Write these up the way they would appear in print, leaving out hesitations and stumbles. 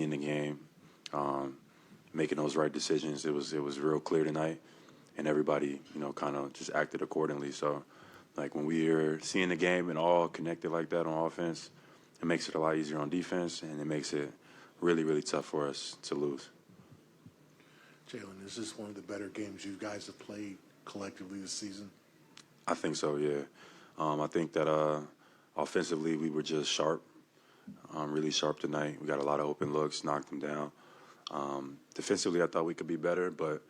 in the game, um, making those right decisions. It was real clear tonight, and everybody, kind of just acted accordingly. So, like when we are seeing the game and all connected like that on offense, it makes it a lot easier on defense, and it makes it really, really tough for us to lose. Jaylen, is this one of the better games you guys have played collectively this season? I think so, yeah. I think that offensively we were just sharp, really sharp tonight. We got a lot of open looks, knocked them down. Defensively, I thought we could be better, but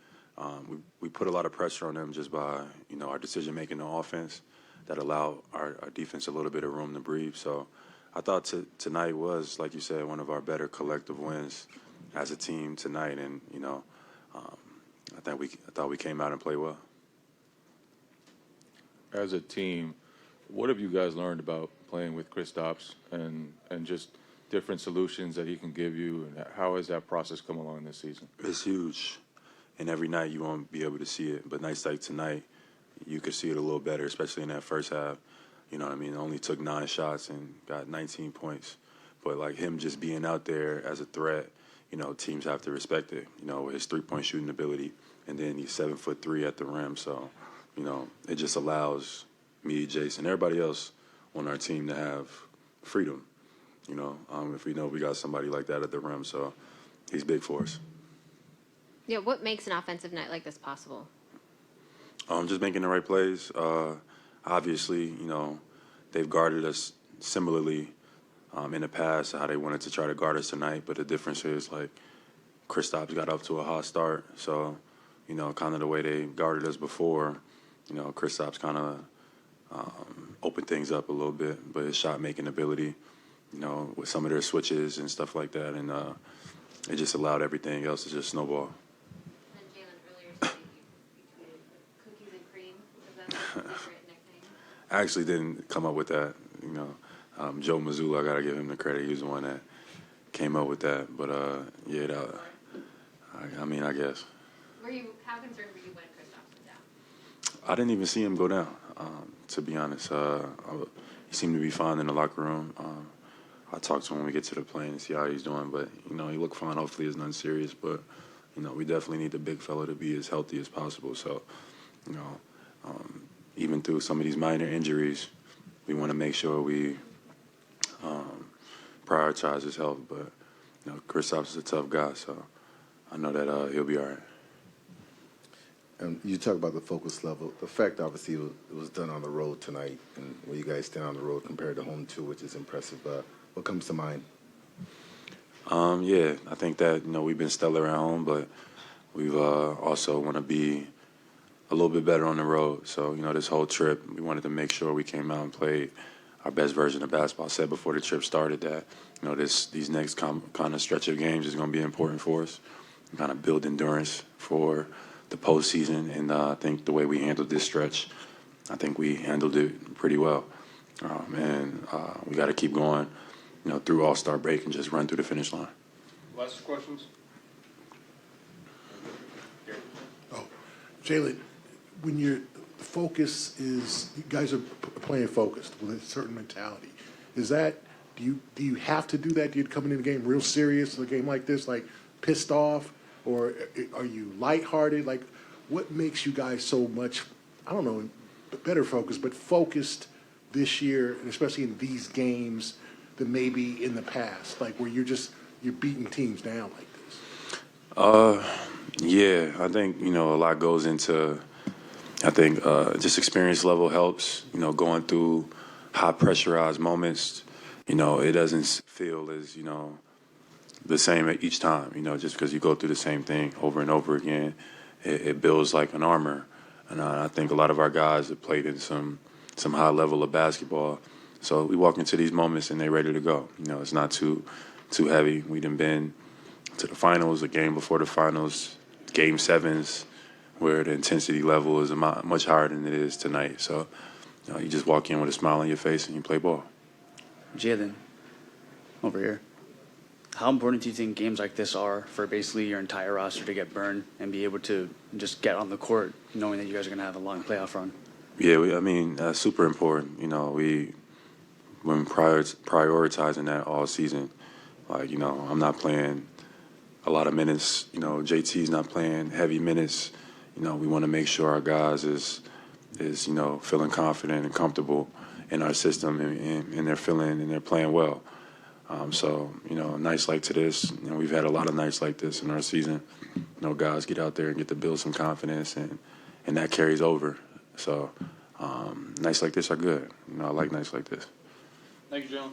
we put a lot of pressure on them just by our decision making on offense that allowed our defense a little bit of room to breathe. So I thought tonight was, like you said, one of our better collective wins as a team tonight, and I thought we came out and played well. As a team, what have you guys learned about playing with Kristaps and just different solutions that he can give you, and how has that process come along this season? It's huge, and every night you won't be able to see it, but nights like tonight, you could see it a little better, especially in that first half. You know what I mean? Only took 9 shots and got 19 points. But, like, him just being out there as a threat, teams have to respect it, with his three-point shooting ability. And then he's 7'3" at the rim. So, it just allows me, Jason, everybody else on our team to have freedom, if we know we got somebody like that at the rim. So he's big for us. Yeah, what makes an offensive night like this possible? Just making the right plays. Obviously, they've guarded us similarly in the past, how they wanted to try to guard us tonight. But the difference is, like, Kristaps got up to a hot start. So, kind of the way they guarded us before, Kristaps kind of opened things up a little bit. But his shot-making ability, with some of their switches and stuff like that, and it just allowed everything else to just snowball. And Jaylen, earlier today, you tweeted cookies and cream. Is that your favorite nickname? I actually didn't come up with that. Joe Mazzulla, I got to give him the credit. He was the one that came up with that. But, I guess. How concerned were you when Kristaps went down? I didn't even see him go down, to be honest. He seemed to be fine in the locker room. I'll talk to him when we get to the plane and see how he's doing. But, he looked fine. Hopefully it's nothing serious. But, we definitely need the big fella to be as healthy as possible. So, even through some of these minor injuries, we want to make sure we prioritize his health. But, Kristaps is a tough guy, so I know that he'll be all right. And you talk about the focus level. The fact, obviously, it was done on the road tonight, and where you guys stand on the road compared to home too, which is impressive. What comes to mind? Yeah, I think that we've been stellar at home, but we've also want to be a little bit better on the road. So this whole trip, we wanted to make sure we came out and played our best version of basketball. I said before the trip started that these next kind of stretch of games is going to be important for us, kind of build endurance for the postseason, and I think the way we handled this stretch, I think we handled it pretty well. And we got to keep going, through All-Star break and just run through the finish line. Last questions? Oh, Jaylen, when your focus is, you guys are playing focused with a certain mentality. Is that, do you have to do that? Do you come into the game real serious, a game like this, like pissed off? Or are you lighthearted? Like, what makes you guys so much, I don't know, better focused, but focused this year, and especially in these games, than maybe in the past, like where you're beating teams down like this? Yeah, I think, a lot goes into, I think just experience level helps, going through high pressurized moments, it doesn't feel as, the same at each time, just because you go through the same thing over and over again, it builds like an armor. And I think a lot of our guys have played in some high level of basketball. So we walk into these moments and they're ready to go. It's not too heavy. We done been to the finals, a game before the finals, game sevens, where the intensity level is much higher than it is tonight. So you just walk in with a smile on your face and you play ball. Jaylen, over here. How important do you think games like this are for basically your entire roster to get burned and be able to just get on the court knowing that you guys are going to have a long playoff run? Yeah, that's super important. We've been prioritizing that all season. Like, you know, I'm not playing a lot of minutes. You know, JT's not playing heavy minutes. You know, we want to make sure our guys is you know, feeling confident and comfortable in our system, and they're feeling and they're playing well. So, you know, nights like this, you know, we've had a lot of nights like this in our season. You know, guys get out there and get to build some confidence, and that carries over. So, nights like this are good. You know, I like nights like this. Thank you, Jaylen.